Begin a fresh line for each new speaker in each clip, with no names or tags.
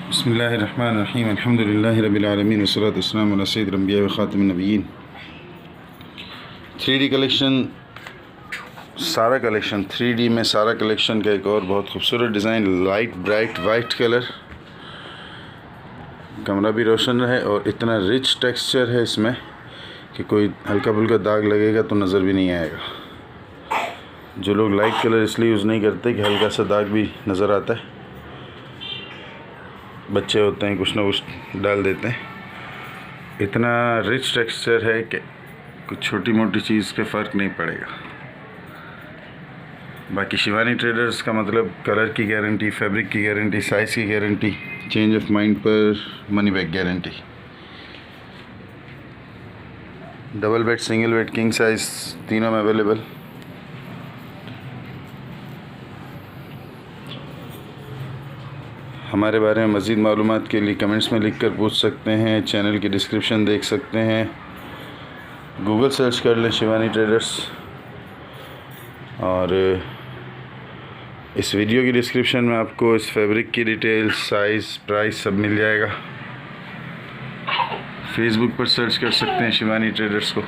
बिस्मिल्लाहिर्रहमानिर्रहीम अल्हम्दुलिल्लाहि रब्बिल आलमीन वस्सलातु वस्सलामु अला सय्यिदिल अंबिया व खातिमिन नबिय्यीन। 3D कलेक्शन, सारा कलेक्शन 3D में सारा कलेक्शन का एक और बहुत खूबसूरत design, light bright white colour, कमरा भी रोशन रहे और इतना रिच टेक्सचर है इसमें कि कोई हल्का फुल्का दाग लगेगा तो नज़र भी नहीं आएगा। जो लोग लाइट कलर इसलिए यूज़ नहीं करते कि हल्का सा दाग भी नज़र आता है, बच्चे होते हैं कुछ ना कुछ डाल देते हैं। इतना रिच टेक्सचर है कि कुछ छोटी मोटी चीज़ के फ़र्क नहीं पड़ेगा। बाकी शिवानी ट्रेडर्स का मतलब कलर की गारंटी, फैब्रिक की गारंटी, साइज़ की गारंटी, चेंज ऑफ माइंड पर money back guarantee. Double bed, single bed, king size तीनों में अवेलेबल। हमारे बारे में मज़ीद मालूमात के लिए कमेंट्स में लिखकर पूछ सकते हैं। चैनल की डिस्क्रिप्शन देख सकते हैं, गूगल सर्च कर लें शिवानी ट्रेडर्स, और इस वीडियो की डिस्क्रिप्शन में आपको इस फैब्रिक की डिटेल, साइज़, प्राइस सब मिल जाएगा। फेसबुक पर सर्च कर सकते हैं शिवानी ट्रेडर्स को।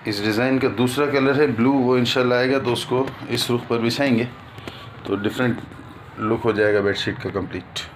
इस डिज़ाइन का दूसरा कलर है ब्लू, वो इंशाल्लाह आएगा तो उसको इस रुख पर बिछाएंगे तो डिफरेंट लुक हो जाएगा बेडशीट का कंप्लीट।